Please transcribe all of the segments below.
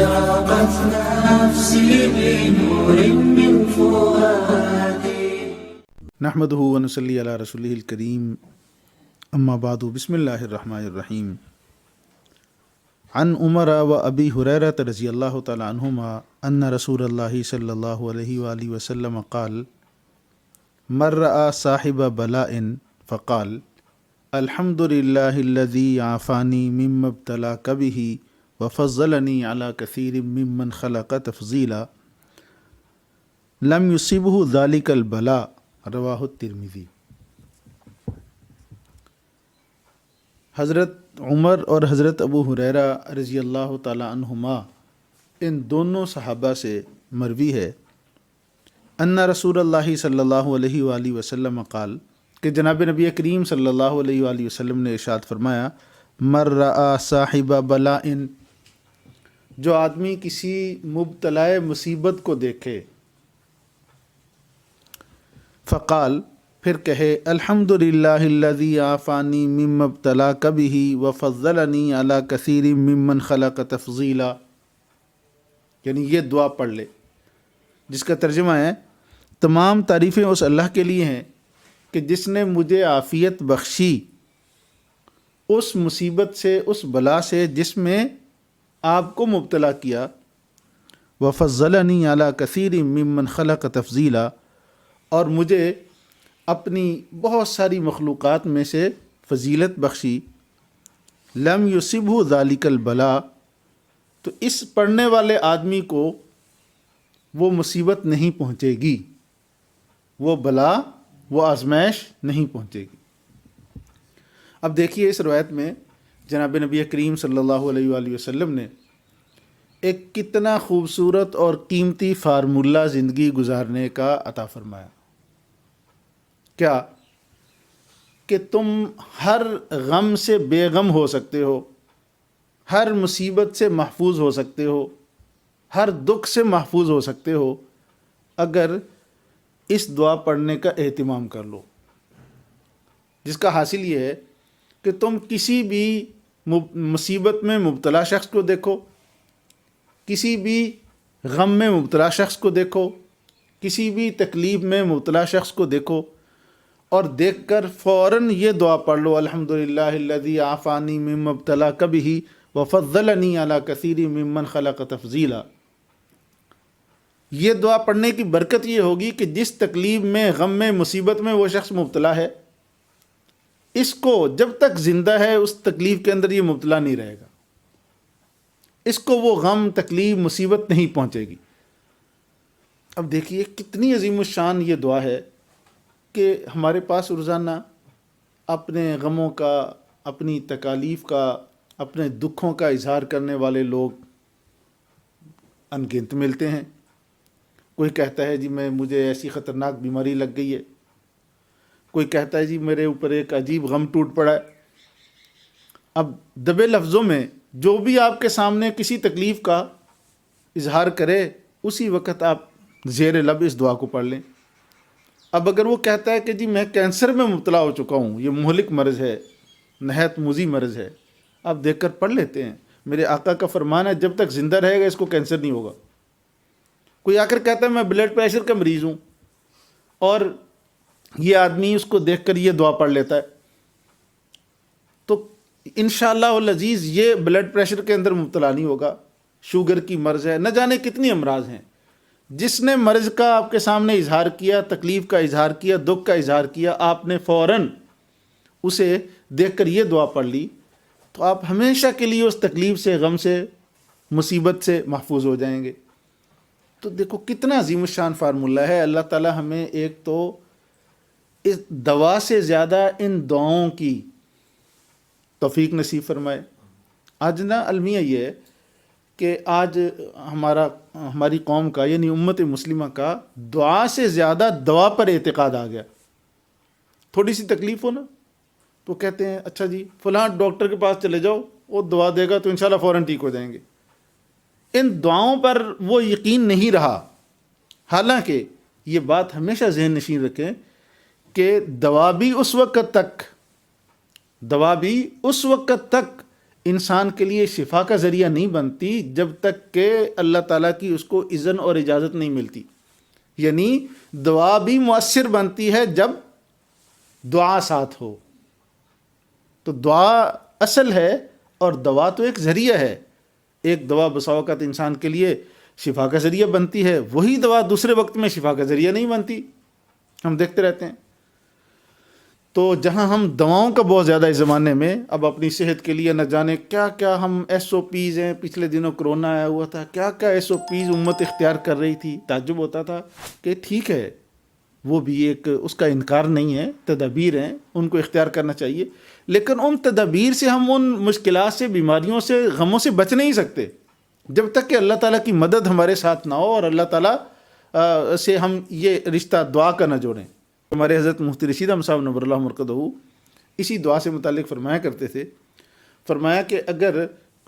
أشرقت نفسي بنور من فؤادي. نحمده ونصلي على رسوله الكريم اما بعد بسم الله الرحمن الرحیم. عن عمر و ابی ہریرہ رضی اللہ تعالی عنہما ان رسول اللہ صلی اللہ علیہ وآلہ وسلم قال من رأى صاحب بلاء فقال الحمد للہ الذی عافانی مما ابتلاک به وفضلنی علی کثیر ممن خلق تفضیلا لم یصبہ ذلک البلاء. رواہ الترمذی. حضرت عمر اور حضرت ابو ہریرہ رضی اللہ تعالی عنہما ان دونوں صحابہ سے مروی ہے ان رسول اللہ صلی اللہ علیہ وآلہ وسلم قال کہ جناب نبی کریم صلی اللہ علیہ وآلہ وسلم نے ارشاد فرمایا من رأى صاحب بلاء، جو آدمی کسی مبتلا مصیبت کو دیکھے، فقال پھر کہے الحمد للہ الذی عافانی مما ابتلاک به وفضلنی علی کثیر ممن خلق تفضیلا، یعنی یہ دعا پڑھ لے جس کا ترجمہ ہے تمام تعریفیں اس اللہ کے لیے ہیں کہ جس نے مجھے عافیت بخشی اس مصیبت سے، اس بلا سے جس میں آپ کو مبتلا کیا، وفضلنی علی کثیر ممن خلق تفضیلا، اور مجھے اپنی بہت ساری مخلوقات میں سے فضیلت بخشی. لم یصبہ ذالک البلاء، تو اس پڑھنے والے آدمی کو وہ مصیبت نہیں پہنچے گی، وہ بلا، وہ آزمائش نہیں پہنچے گی. اب دیکھیے اس روایت میں جناب نبی کریم صلی اللہ علیہ وآلہ وسلم نے ایک کتنا خوبصورت اور قیمتی فارمولہ زندگی گزارنے کا عطا فرمایا. کیا کہ تم ہر غم سے بے غم ہو سکتے ہو، ہر مصیبت سے محفوظ ہو سکتے ہو، ہر دکھ سے محفوظ ہو سکتے ہو اگر اس دعا پڑھنے کا اہتمام کر لو، جس کا حاصل یہ ہے کہ تم کسی بھی مصیبت میں مبتلا شخص کو دیکھو، کسی بھی غم میں مبتلا شخص کو دیکھو، کسی بھی تکلیف میں مبتلا شخص کو دیکھو اور دیکھ کر فوراً یہ دعا پڑھ لو الحمدللہ الذی عافانی مما ابتلاک به وفضلنی علی کثیر ممن خلق تفضیلا. یہ دعا پڑھنے کی برکت یہ ہوگی کہ جس تکلیف میں، غم میں، مصیبت میں وہ شخص مبتلا ہے، اس کو جب تک زندہ ہے اس تکلیف کے اندر یہ مبتلا نہیں رہے گا، اس کو وہ غم، تکلیف، مصیبت نہیں پہنچے گی. اب دیکھیے کتنی عظیم الشان یہ دعا ہے کہ ہمارے پاس روزانہ اپنے غموں کا، اپنی تکالیف کا، اپنے دکھوں کا اظہار کرنے والے لوگ ان گنت ملتے ہیں. کوئی کہتا ہے جی مجھے ایسی خطرناک بیماری لگ گئی ہے، کوئی کہتا ہے جی میرے اوپر ایک عجیب غم ٹوٹ پڑا ہے. اب دبے لفظوں میں جو بھی آپ کے سامنے کسی تکلیف کا اظہار کرے اسی وقت آپ زیر لب اس دعا کو پڑھ لیں. اب اگر وہ کہتا ہے کہ جی میں کینسر میں مبتلا ہو چکا ہوں، یہ مہلک مرض ہے، نہایت مضی مرض ہے، آپ دیکھ کر پڑھ لیتے ہیں میرے آقا کا فرمان ہے جب تک زندہ رہے گا اس کو کینسر نہیں ہوگا. کوئی آ کر کہتا ہے میں بلڈ پریشر کا مریض ہوں، اور یہ آدمی اس کو دیکھ کر یہ دعا پڑھ لیتا ہے، تو انشاءاللہ العزیز یہ بلڈ پریشر کے اندر مبتلا نہیں ہوگا. شوگر کی مرض ہے، نہ جانے کتنی امراض ہیں. جس نے مرض کا آپ کے سامنے اظہار کیا، تکلیف کا اظہار کیا، دکھ کا اظہار کیا، آپ نے فوراً اسے دیکھ کر یہ دعا پڑھ لی تو آپ ہمیشہ کے لیے اس تکلیف سے، غم سے، مصیبت سے محفوظ ہو جائیں گے. تو دیکھو کتنا عظیم الشان فارمولہ ہے. اللہ تعالی ہمیں ایک تو اس دوا سے زیادہ ان دعاؤں کی توفیق نصیب فرمائے. آج نا المیہ یہ ہے کہ آج ہماری قوم کا یعنی امت مسلمہ کا دعا سے زیادہ دوا پر اعتقاد آ گیا. تھوڑی سی تکلیف ہو نا تو کہتے ہیں اچھا جی فلاں ڈاکٹر کے پاس چلے جاؤ، وہ دعا دے گا تو انشاءاللہ فوراً ٹھیک ہو جائیں گے. ان دعاؤں پر وہ یقین نہیں رہا. حالانکہ یہ بات ہمیشہ ذہن نشین رکھیں کہ دوا بھی اس وقت تک انسان کے لیے شفا کا ذریعہ نہیں بنتی جب تک کہ اللہ تعالیٰ کی اس کو اذن اور اجازت نہیں ملتی. یعنی دعا بھی مؤثر بنتی ہے جب دعا ساتھ ہو. تو دعا اصل ہے اور دوا تو ایک ذریعہ ہے. ایک دوا بسا اوقات انسان کے لیے شفا کا ذریعہ بنتی ہے، وہی دوا دوسرے وقت میں شفا کا ذریعہ نہیں بنتی. ہم دیکھتے رہتے ہیں. تو جہاں ہم دواؤں کا بہت زیادہ اس زمانے میں اب اپنی صحت کے لیے نہ جانے کیا کیا ہم SOPs ہیں. پچھلے دنوں کرونا آیا ہوا تھا، کیا کیا SOPs امت اختیار کر رہی تھی. تعجب ہوتا تھا کہ ٹھیک ہے، وہ بھی ایک اس کا انکار نہیں ہے، تدابیر ہیں، ان کو اختیار کرنا چاہیے. لیکن ان تدابیر سے ہم ان مشکلات سے، بیماریوں سے، غموں سے بچ نہیں سکتے جب تک کہ اللہ تعالیٰ کی مدد ہمارے ساتھ نہ ہو اور اللہ تعالیٰ سے ہم یہ رشتہ دعا کا نہ جوڑیں. ہمارے حضرت مفتی رشید احمد صاحب نور اللہ مرقدہ اسی دعا سے متعلق فرمایا کرتے تھے. فرمایا کہ اگر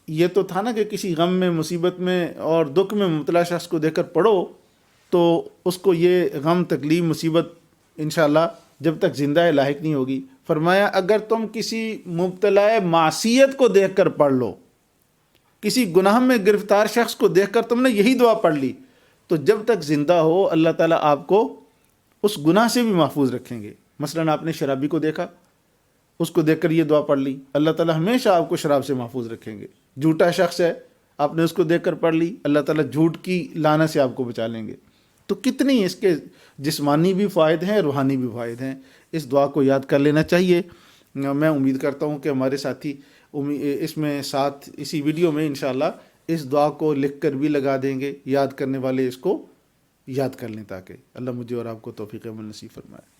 یہ تو تھا نا کہ کسی غم میں، مصیبت میں اور دکھ میں مبتلا شخص کو دیکھ کر پڑھو تو اس کو یہ غم، تکلیف، مصیبت انشاءاللہ جب تک زندہ ہے لاحق نہیں ہوگی. فرمایا اگر تم کسی مبتلا معصیت کو دیکھ کر پڑھ لو، کسی گناہ میں گرفتار شخص کو دیکھ کر تم نے یہی دعا پڑھ لی، تو جب تک زندہ ہو اللہ تعالیٰ آپ کو اس گناہ سے بھی محفوظ رکھیں گے. مثلا آپ نے شرابی کو دیکھا، اس کو دیکھ کر یہ دعا پڑھ لی، اللہ تعالیٰ ہمیشہ آپ کو شراب سے محفوظ رکھیں گے. جھوٹا شخص ہے، آپ نے اس کو دیکھ کر پڑھ لی، اللہ تعالیٰ جھوٹ کی لعنت سے آپ کو بچا لیں گے. تو کتنی اس کے جسمانی بھی فوائد ہیں، روحانی بھی فوائد ہیں. اس دعا کو یاد کر لینا چاہیے. میں امید کرتا ہوں کہ ہمارے ساتھی اس میں ساتھ اسی ویڈیو میں انشاءاللہ اس دعا کو لکھ کر بھی لگا دیں گے. یاد کرنے والے اس کو یاد کر لیں تاکہ اللہ مجھے اور آپ کو توفیق عمل نصیب فرمائے.